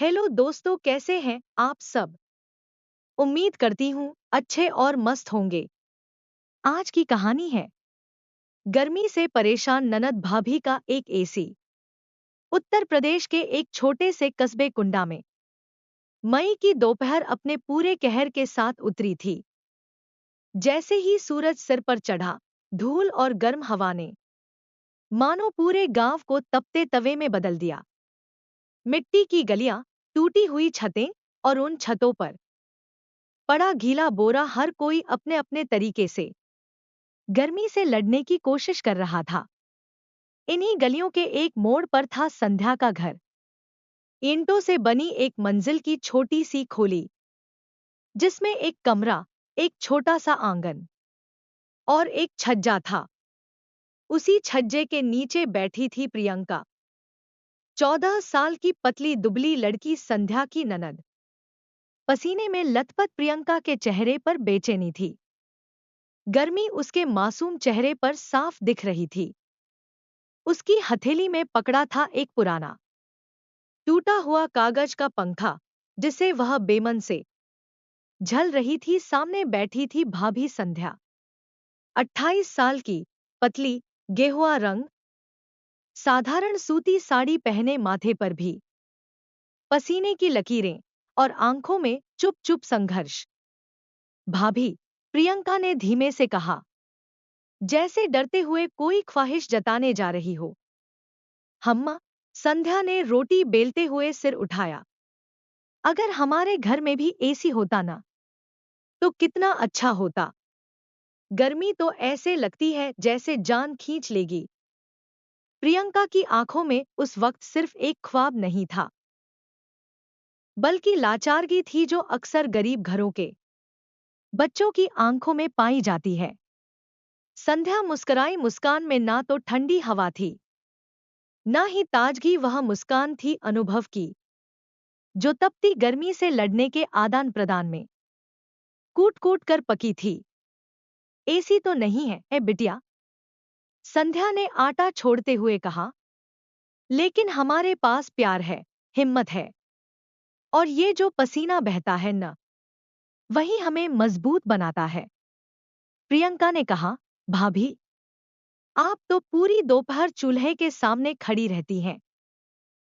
Hello दोस्तों, कैसे हैं आप सब। उम्मीद करती हूँ अच्छे और मस्त होंगे। आज की कहानी है गर्मी से परेशान ननद भाभी का एक एसी। उत्तर प्रदेश के एक छोटे से कस्बे कुंडा में मई की दोपहर अपने पूरे कहर के साथ उतरी थी। जैसे ही सूरज सिर पर चढ़ा, धूल और गर्म हवा ने मानो पूरे गांव को तपते तवे में बदल दिया। मिट्टी की गलियां, टूटी हुई छतें और उन छतों पर पड़ा गीला बोरा, हर कोई अपने अपने तरीके से गर्मी से लड़ने की कोशिश कर रहा था। इन्हीं गलियों के एक मोड़ पर था संध्या का घर। ईंटों से बनी एक मंजिल की छोटी सी खोली, जिसमें एक कमरा, एक छोटा सा आंगन और एक छज्जा था। उसी छज्जे के नीचे बैठी थी प्रियंका, 14 साल की पतली दुबली लड़की, संध्या की ननद। पसीने में लथपथ प्रियंका के चेहरे पर बेचैनी थी। गर्मी उसके मासूम चेहरे पर साफ दिख रही थी। उसकी हथेली में पकड़ा था एक पुराना टूटा हुआ कागज का पंखा, जिसे वह बेमन से झल रही थी। सामने बैठी थी भाभी संध्या, 28 साल की, पतली, गेहुआ रंग, साधारण सूती साड़ी पहने, माथे पर भी पसीने की लकीरें और आंखों में चुप चुप संघर्ष। भाभी, प्रियंका ने धीमे से कहा, जैसे डरते हुए कोई ख्वाहिश जताने जा रही हो। हम्मा, संध्या ने रोटी बेलते हुए सिर उठाया। अगर हमारे घर में भी एसी होता ना, तो कितना अच्छा होता। गर्मी तो ऐसे लगती है जैसे जान खींच लेगी। प्रियंका की आंखों में उस वक्त सिर्फ एक ख्वाब नहीं था, बल्कि लाचारगी थी, जो अक्सर गरीब घरों के बच्चों की आंखों में पाई जाती है। संध्या मुस्कुराई। मुस्कान में ना तो ठंडी हवा थी, ना ही ताजगी। वह मुस्कान थी अनुभव की, जो तपती गर्मी से लड़ने के आदान प्रदान में कूट कूट कर पकी थी। एसी तो नहीं है ए बिटिया, संध्या ने आटा छोड़ते हुए कहा, लेकिन हमारे पास प्यार है, हिम्मत है, और ये जो पसीना बहता है न, वही हमें मजबूत बनाता है। प्रियंका ने कहा, भाभी, आप तो पूरी दोपहर चूल्हे के सामने खड़ी रहती हैं,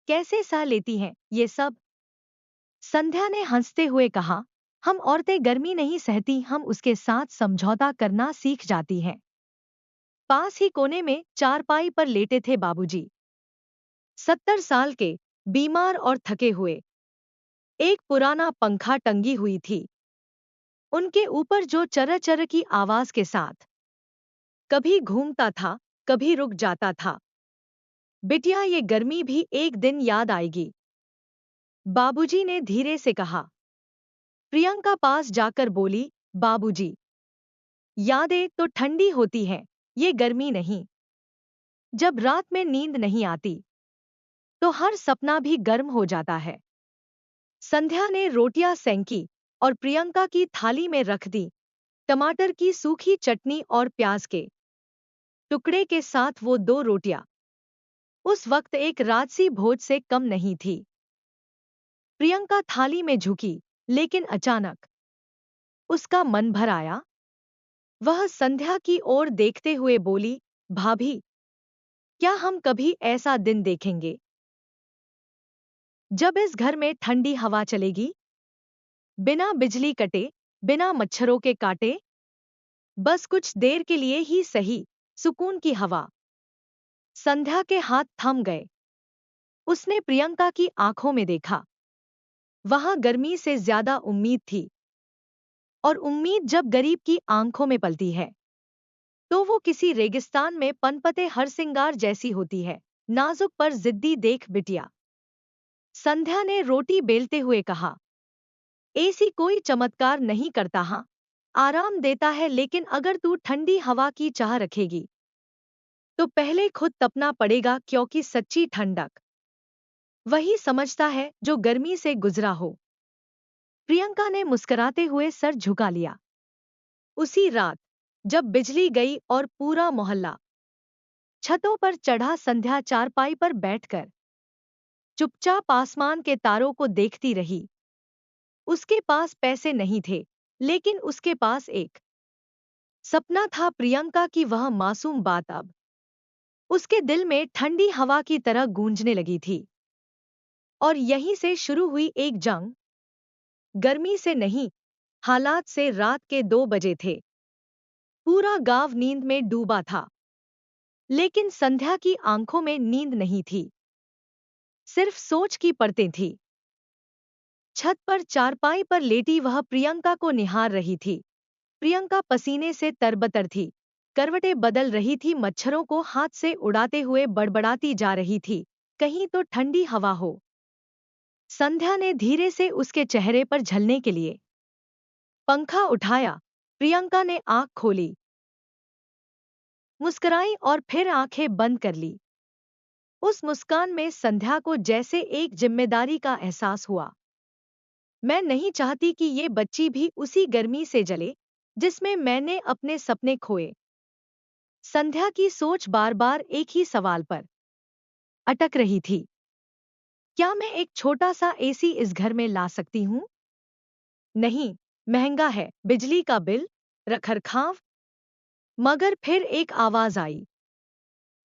कैसे सह लेती हैं ये सब। संध्या ने हंसते हुए कहा, हम औरतें गर्मी नहीं सहती, हम उसके साथ समझौता करना सीख जाती हैं। पास ही कोने में चारपाई पर लेटे थे बाबूजी, 70 साल के, बीमार और थके हुए। एक पुराना पंखा टंगी हुई थी उनके ऊपर, जो चर चर की आवाज के साथ कभी घूमता था, कभी रुक जाता था। बिटिया, ये गर्मी भी एक दिन याद आएगी, बाबूजी ने धीरे से कहा। प्रियंका पास जाकर बोली, बाबूजी, यादें तो ठंडी होती हैं, ये गर्मी नहीं। जब रात में नींद नहीं आती, तो हर सपना भी गर्म हो जाता है। संध्या ने रोटियां सेंकी और प्रियंका की थाली में रख दी। टमाटर की सूखी चटनी और प्याज के टुकड़े के साथ वो दो रोटियां उस वक्त एक राजसी भोज से कम नहीं थी। प्रियंका थाली में झुकी, लेकिन अचानक उसका मन भर आया। वह संध्या की ओर देखते हुए बोली, भाभी, क्या हम कभी ऐसा दिन देखेंगे जब इस घर में ठंडी हवा चलेगी, बिना बिजली कटे, बिना मच्छरों के काटे, बस कुछ देर के लिए ही सही, सुकून की हवा। संध्या के हाथ थम गए। उसने प्रियंका की आंखों में देखा। वहां गर्मी से ज्यादा उम्मीद थी, और उम्मीद जब गरीब की आंखों में पलती है, तो वो किसी रेगिस्तान में पनपते हरसिंगार जैसी होती है। नाजुक पर जिद्दी, देख बिटिया, संध्या ने रोटी बेलते हुए कहा, एसी कोई चमत्कार नहीं करता, हाँ, आराम देता है, लेकिन अगर तू ठंडी हवा की चाह रखेगी, तो पहले खुद तपना पड़ेगा, क्योंकि सच्ची ठंडक वही समझता है जो गर्मी से गुजरा हो। प्रियंका ने मुस्कुराते हुए सर झुका लिया। उसी रात, जब बिजली गई और पूरा मोहल्ला छतों पर चढ़ा, संध्या चारपाई पर बैठकर चुपचाप आसमान के तारों को देखती रही। उसके पास पैसे नहीं थे, लेकिन उसके पास एक सपना था, प्रियंका की वह मासूम बात अब उसके दिल में ठंडी हवा की तरह गूंजने लगी थी। और यहीं से शुरू हुई एक जंग। गर्मी से नहीं, हालात से। रात के 2 बजे थे। पूरा गांव नींद में डूबा था, लेकिन संध्या की आंखों में नींद नहीं थी, सिर्फ सोच की परतें थी। छत पर चारपाई पर लेटी वह प्रियंका को निहार रही थी। प्रियंका पसीने से तरबतर थी, करवटें बदल रही थी, मच्छरों को हाथ से उड़ाते हुए बड़बड़ाती जा रही थी, कहीं तो ठंडी हवा हो। संध्या ने धीरे से उसके चेहरे पर झलने के लिए पंखा उठाया। प्रियंका ने आंख खोली, मुस्कुराई और फिर आंखें बंद कर ली। उस मुस्कान में संध्या को जैसे एक जिम्मेदारी का एहसास हुआ। मैं नहीं चाहती कि ये बच्ची भी उसी गर्मी से जले जिसमें मैंने अपने सपने खोए। संध्या की सोच बार बार एक ही सवाल पर अटक रही थी। क्या मैं एक छोटा सा एसी इस घर में ला सकती हूँ? नहीं, महंगा है, बिजली का बिल, रखरखाव। मगर फिर एक आवाज आई,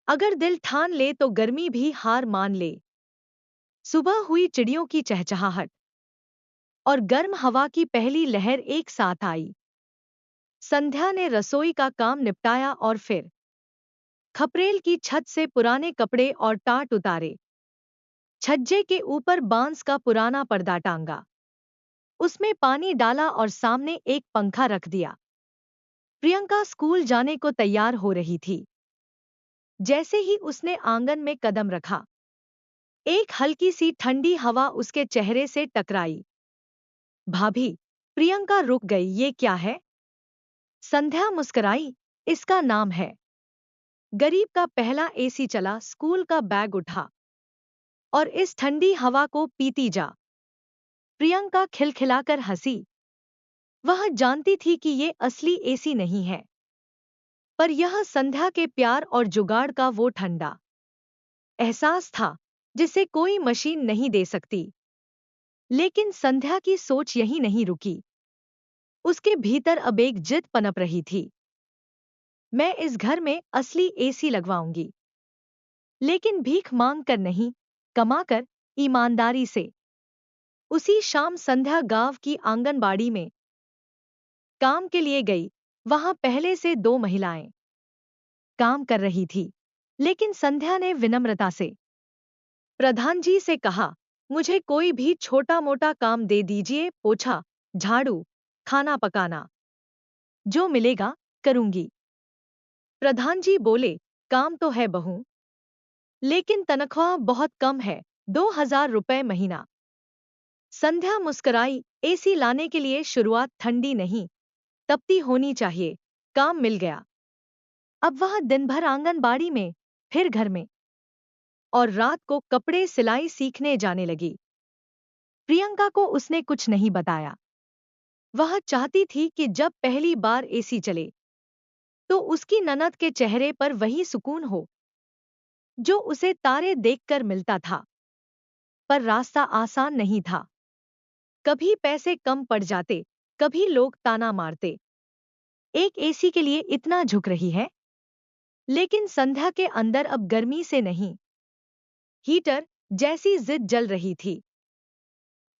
अगर दिल ठान ले तो गर्मी भी हार मान ले। सुबह हुई चिड़ियों की चहचहाहट और गर्म हवा की पहली लहर एक साथ आई। संध्या ने रसोई का काम निपटाया और फिर खपरेल की छत से पुराने कपड़े और टाट उतारे। छज्जे के ऊपर बांस का पुराना पर्दा टांगा, उसमें पानी डाला और सामने एक पंखा रख दिया। प्रियंका स्कूल जाने को तैयार हो रही थी। जैसे ही उसने आंगन में कदम रखा, एक हल्की सी ठंडी हवा उसके चेहरे से टकराई। भाभी। प्रियंका रुक गई। ये क्या है? संध्या मुस्कुराई। इसका नाम है। गरीब का पहला एसी चला। स्कूल का बैग उठा और इस ठंडी हवा को पीती जा। प्रियंका खिलखिलाकर हंसी। वह जानती थी कि ये असली एसी नहीं है, पर यह संध्या के प्यार और जुगाड़ का वो ठंडा एहसास था जिसे कोई मशीन नहीं दे सकती। लेकिन संध्या की सोच यहीं नहीं रुकी। उसके भीतर अब एक जिद पनप रही थी। मैं इस घर में असली एसी लगवाऊंगी, लेकिन भीख मांग कर नहीं, कमा कर, ईमानदारी से। उसी शाम संध्या गांव की आंगनबाड़ी में काम के लिए गई। वहां पहले से 2 महिलाएं काम कर रही थी, लेकिन संध्या ने विनम्रता से प्रधान जी से कहा, मुझे कोई भी छोटा मोटा काम दे दीजिए, पोछा, झाड़ू, खाना पकाना, जो मिलेगा करूंगी। प्रधान जी बोले, काम तो है बहू, लेकिन तनख्वाह बहुत कम है, 2,000 रुपए महीना। संध्या मुस्कुराई। एसी लाने के लिए शुरुआत ठंडी नहीं, तपती होनी चाहिए। काम मिल गया। अब वह दिन भर आंगनबाड़ी में, फिर घर में, और रात को कपड़े सिलाई सीखने जाने लगी। प्रियंका को उसने कुछ नहीं बताया। वह चाहती थी कि जब पहली बार एसी चले तो उसकी ननद के चेहरे पर वही सुकून हो जो उसे तारे देखकर मिलता था। पर रास्ता आसान नहीं था। कभी पैसे कम पड़ जाते, कभी लोग ताना मारते। एक एसी के लिए इतना झुक रही है? लेकिन संध्या के अंदर अब गर्मी से नहीं, हीटर जैसी जिद जल रही थी।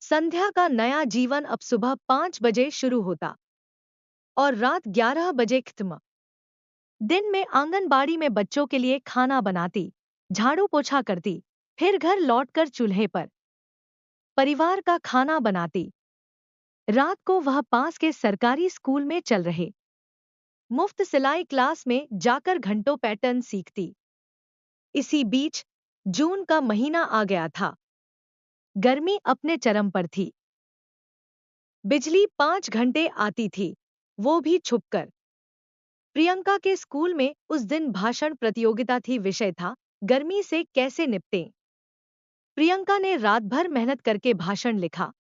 संध्या का नया जीवन अब सुबह 5 बजे शुरू होता और रात 11 बजे खत्म। दिन में आंगनबाड़ी में बच्चों के लिए खाना बनाती, झाड़ू पोछा करती, फिर घर लौटकर चूल्हे पर परिवार का खाना बनाती। रात को वह पास के सरकारी स्कूल में चल रहे मुफ्त सिलाई क्लास में जाकर घंटों पैटर्न सीखती। इसी बीच जून का महीना आ गया था। गर्मी अपने चरम पर थी। बिजली 5 घंटे आती थी, वो भी छुपकर। प्रियंका के स्कूल में उस दिन भाषण प्रतियोगिता थी। विषय था, गर्मी से कैसे निपटें। प्रियंका ने रात भर मेहनत करके भाषण लिखा।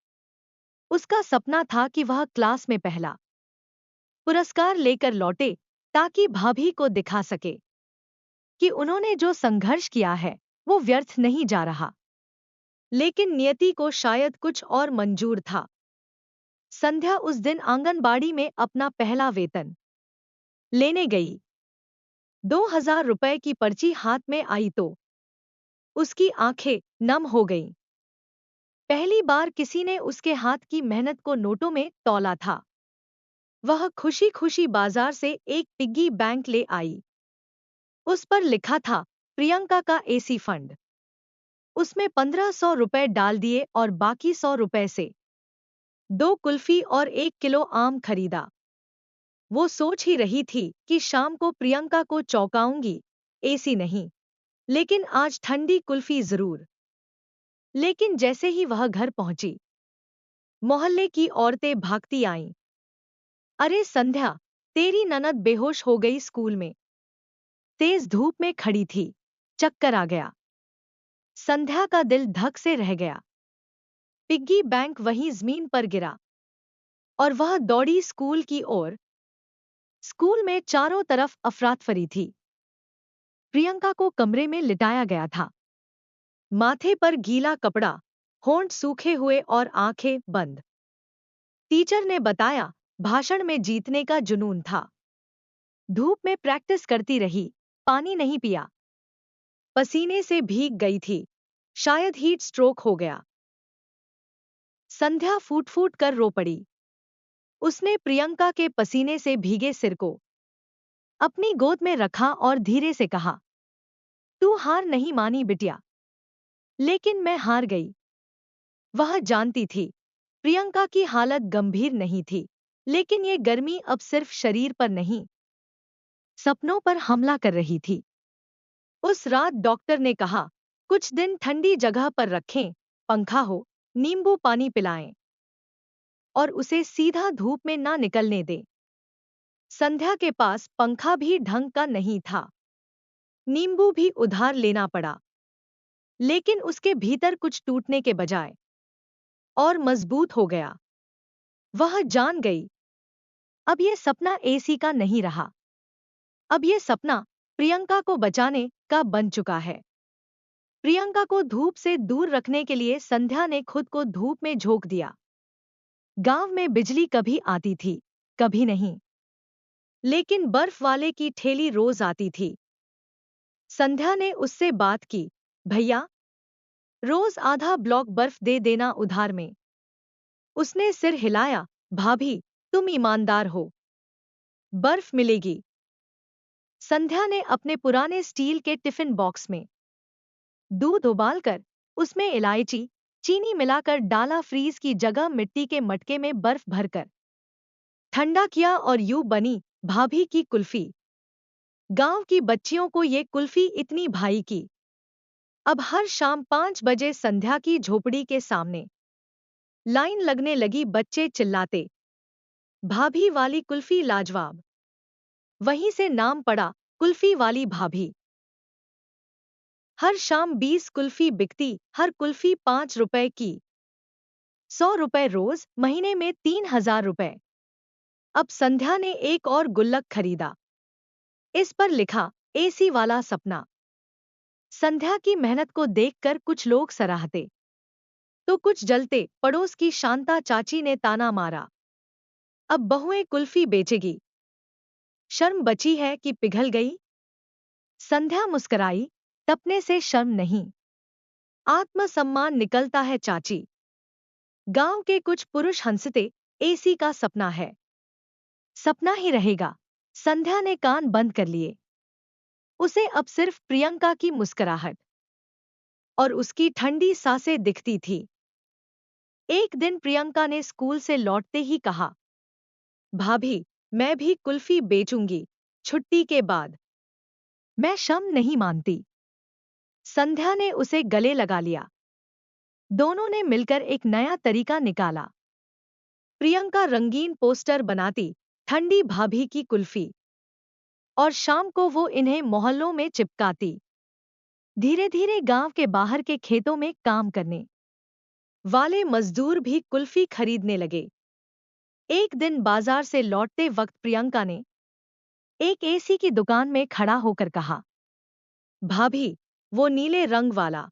उसका सपना था कि वह क्लास में पहला पुरस्कार लेकर लौटे, ताकि भाभी को दिखा सके कि उन्होंने जो संघर्ष किया है वो व्यर्थ नहीं जा रहा। लेकिन नियति को शायद कुछ और मंजूर था। संध्या उस दिन आंगनबाड़ी में अपना पहला वेतन लेने गई। 2,000 रुपए की पर्ची हाथ में आई तो उसकी आंखें नम हो गईं। पहली बार किसी ने उसके हाथ की मेहनत को नोटों में तौला था। वह खुशी खुशी बाजार से एक पिग्गी बैंक ले आई। उस पर लिखा था प्रियंका का एसी फंड। उसमें 1,500 रुपए डाल दिए और बाकी 100 रुपए से 2 कुल्फी और 1 किलो आम खरीदा। वो सोच ही रही थी कि शाम को प्रियंका को चौंकाऊंगी, एसी नहीं, लेकिन आज ठंडी कुल्फी जरूर। लेकिन जैसे ही वह घर पहुंची, मोहल्ले की औरतें भागती आईं। अरे संध्या, तेरी ननद बेहोश हो गई स्कूल में। तेज धूप में खड़ी थी, चक्कर आ गया। संध्या का दिल धक से रह गया। पिग्गी बैंक वहीं जमीन पर गिरा और वह दौड़ी स्कूल की ओर। स्कूल में चारों तरफ अफरातफरी थी। प्रियंका को कमरे में लिटाया गया था, माथे पर गीला कपड़ा, होंठ सूखे हुए और आंखें बंद। टीचर ने बताया, भाषण में जीतने का जुनून था। धूप में प्रैक्टिस करती रही, पानी नहीं पिया, पसीने से भीग गई थी, शायद हीट स्ट्रोक हो गया। संध्या फूट फूट कर रो पड़ी। उसने प्रियंका के पसीने से भीगे सिर को अपनी गोद में रखा और धीरे से कहा, तू हार नहीं मानी बिटिया। लेकिन मैं हार गई। वह जानती थी प्रियंका की हालत गंभीर नहीं थी, लेकिन ये गर्मी अब सिर्फ शरीर पर नहीं, सपनों पर हमला कर रही थी। उस रात डॉक्टर ने कहा, कुछ दिन ठंडी जगह पर रखें, पंखा हो, नींबू पानी पिलाएं और उसे सीधा धूप में ना निकलने दें। संध्या के पास पंखा भी ढंग का नहीं था, नींबू भी उधार लेना पड़ा, लेकिन उसके भीतर कुछ टूटने के बजाय और मजबूत हो गया। वह जान गई, अब ये सपना एसी का नहीं रहा, अब ये सपना प्रियंका को बचाने का बन चुका है। प्रियंका को धूप से दूर रखने के लिए संध्या ने खुद को धूप में झोंक दिया। गांव में बिजली कभी आती थी, कभी नहीं, लेकिन बर्फ वाले की ठेली रोज आती थी। संध्या ने उससे बात की, भैया, रोज आधा ब्लॉक बर्फ दे देना उधार में। उसने सिर हिलाया, भाभी, तुम ईमानदार हो, बर्फ मिलेगी। संध्या ने अपने पुराने स्टील के टिफिन बॉक्स में दूध उबालकर उसमें इलायची, चीनी मिलाकर डाला, फ्रीज की जगह मिट्टी के मटके में बर्फ भरकर ठंडा किया और यूं बनी भाभी की कुल्फी। गांव की बच्चियों को ये कुल्फी इतनी भाई की। अब हर शाम 5 बजे संध्या की झोपड़ी के सामने लाइन लगने लगी, बच्चे चिल्लाते, भाभी वाली कुल्फी लाजवाब। वहीं से नाम पड़ा कुल्फी वाली भाभी। हर शाम 20 कुल्फी बिकती, हर कुल्फी 5 रुपए की। 100 रुपए रोज, महीने में 3,000 रुपए। अब संध्या ने एक और गुल्लक खरीदा। इस पर लिखा, एसी वाला सपना। संध्या की मेहनत को देखकर कुछ लोग सराहते तो कुछ जलते। पड़ोस की शांता चाची ने ताना मारा, अब बहुएं कुल्फी बेचेगी, शर्म बची है कि पिघल गई। संध्या मुस्कराई, तपने से शर्म नहीं, आत्मसम्मान निकलता है चाची। गांव के कुछ पुरुष हंसते, एसी का सपना है, सपना ही रहेगा। संध्या ने कान बंद कर लिए। उसे अब सिर्फ प्रियंका की मुस्कुराहट और उसकी ठंडी सांसें दिखती थी। एक दिन प्रियंका ने स्कूल से लौटते ही कहा, भाभी, मैं भी कुल्फी बेचूंगी छुट्टी के बाद। मैं शर्म नहीं मानती। संध्या ने उसे गले लगा लिया। दोनों ने मिलकर एक नया तरीका निकाला। प्रियंका रंगीन पोस्टर बनाती, ठंडी भाभी की कुल्फी, और शाम को वो इन्हें मोहल्लों में चिपकाती। धीरे धीरे गांव के बाहर के खेतों में काम करने वाले मजदूर भी कुल्फी खरीदने लगे। एक दिन बाजार से लौटते वक्त प्रियंका ने एक एसी की दुकान में खड़ा होकर कहा, भाभी, वो नीले रंग वाला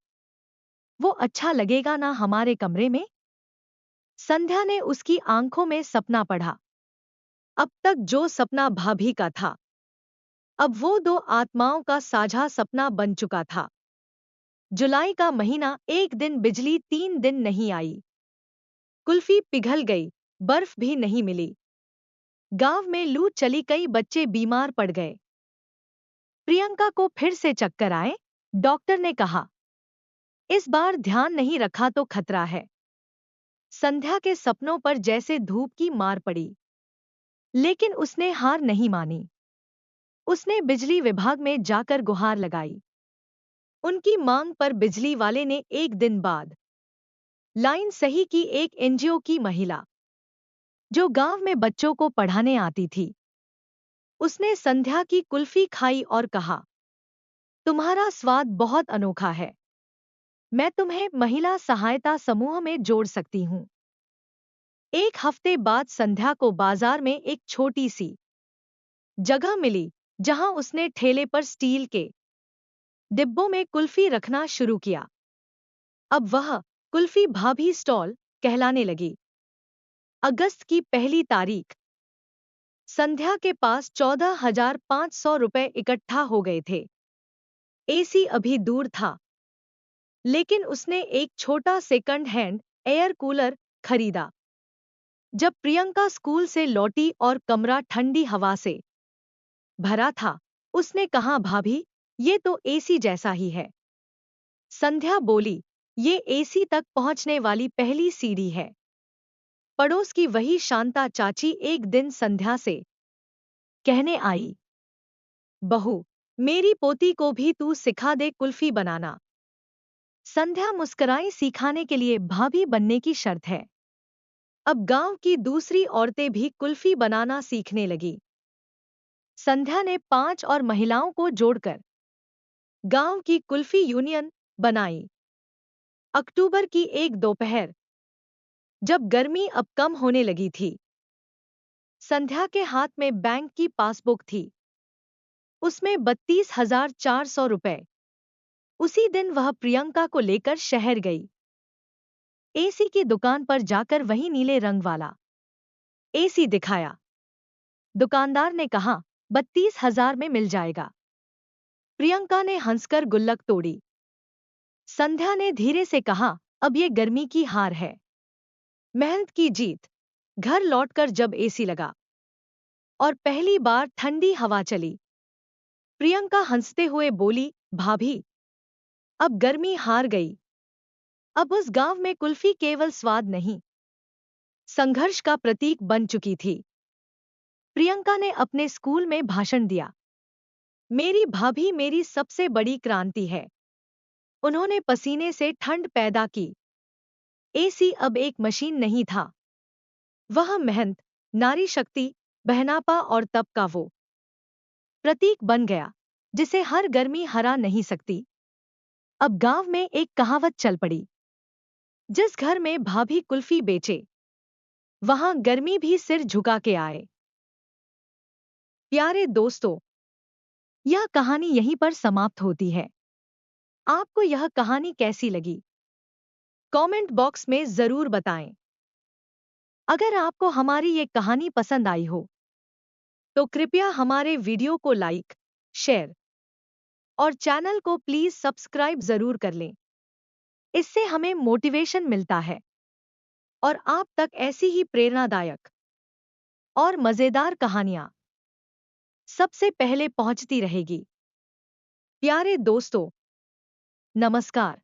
वो अच्छा लगेगा ना हमारे कमरे में? संध्या ने उसकी आंखों में सपना पढ़ा। अब तक जो सपना भाभी का था, अब वो दो आत्माओं का साझा सपना बन चुका था। जुलाई का महीना, एक दिन बिजली 3 दिन नहीं आई। कुल्फी पिघल गई, बर्फ भी नहीं मिली। गांव में लू चली, कई बच्चे बीमार पड़ गए। प्रियंका को फिर से चक्कर आए। डॉक्टर ने कहा, इस बार ध्यान नहीं रखा तो खतरा है। संध्या के सपनों पर जैसे धूप की मार पड़ी, लेकिन उसने हार नहीं मानी। उसने बिजली विभाग में जाकर गुहार लगाई। उनकी मांग पर बिजली वाले ने एक दिन बाद लाइन सही की। एक एनजीओ की महिला जो गांव में बच्चों को पढ़ाने आती थी, उसने संध्या की कुल्फी खाई और कहा, तुम्हारा स्वाद बहुत अनोखा है। मैं तुम्हें महिला सहायता समूह में जोड़ सकती हूँ। एक हफ्ते बाद संध्या को बाजार में एक छोटी सी जगह मिली, जहां उसने ठेले पर स्टील के डिब्बों में कुल्फी रखना शुरू किया। अब वह कुल्फी भाभी स्टॉल कहलाने लगी। अगस्त की पहली तारीख, संध्या के पास 14,500 रुपए इकट्ठा हो गए थे। एसी अभी दूर था, लेकिन उसने एक छोटा सेकंड हैंड एयर कूलर खरीदा। जब प्रियंका स्कूल से लौटी और कमरा ठंडी हवा से भरा था, उसने कहा, भाभी, ये तो एसी जैसा ही है। संध्या बोली, ये एसी तक पहुंचने वाली पहली सीढ़ी है। पड़ोस की वही शांता चाची एक दिन संध्या से कहने आई, बहू, मेरी पोती को भी तू सिखा दे कुल्फी बनाना। संध्या मुस्कुराई, सिखाने के लिए भाभी बनने की शर्त है। अब गांव की दूसरी औरतें भी कुल्फी बनाना सीखने लगी। संध्या ने 5 और महिलाओं को जोड़कर गांव की कुल्फी यूनियन बनाई। अक्टूबर की एक दोपहर, जब गर्मी अब कम होने लगी थी, संध्या के हाथ में बैंक की पासबुक थी। उसमें 32,400 रुपए। उसी दिन वह प्रियंका को लेकर शहर गई। एसी की दुकान पर जाकर वही नीले रंग वाला एसी दिखाया। दुकानदार ने कहा, 32,000 में मिल जाएगा। प्रियंका ने हंसकर गुल्लक तोड़ी। संध्या ने धीरे से कहा, अब ये गर्मी की हार है, मेहनत की जीत। घर लौटकर जब एसी लगा और पहली बार ठंडी हवा चली, प्रियंका हंसते हुए बोली, भाभी, अब गर्मी हार गई। अब उस गांव में कुल्फी केवल स्वाद नहीं, संघर्ष का प्रतीक बन चुकी थी। प्रियंका ने अपने स्कूल में भाषण दिया, मेरी भाभी मेरी सबसे बड़ी क्रांति है। उन्होंने पसीने से ठंड पैदा की। एसी अब एक मशीन नहीं था, वह मेहनत, नारी शक्ति, बहनापा और तप का वो प्रतीक बन गया जिसे हर गर्मी हरा नहीं सकती। अब गांव में एक कहावत चल पड़ी, जिस घर में भाभी कुल्फी बेचे, वहां गर्मी भी सिर झुका के आए। प्यारे दोस्तों, यह कहानी यहीं पर समाप्त होती है। आपको यह कहानी कैसी लगी? कमेंट बॉक्स में जरूर बताएं। अगर आपको हमारी ये कहानी पसंद आई हो, तो कृपया हमारे वीडियो को लाइक, शेयर और चैनल को प्लीज सब्सक्राइब जरूर कर लें। इससे हमें मोटिवेशन मिलता है और आप तक ऐसी ही प्रेरणादायक और मजेदार कहानियां सबसे पहले पहुंचती रहेगी। प्यारे दोस्तों, नमस्कार।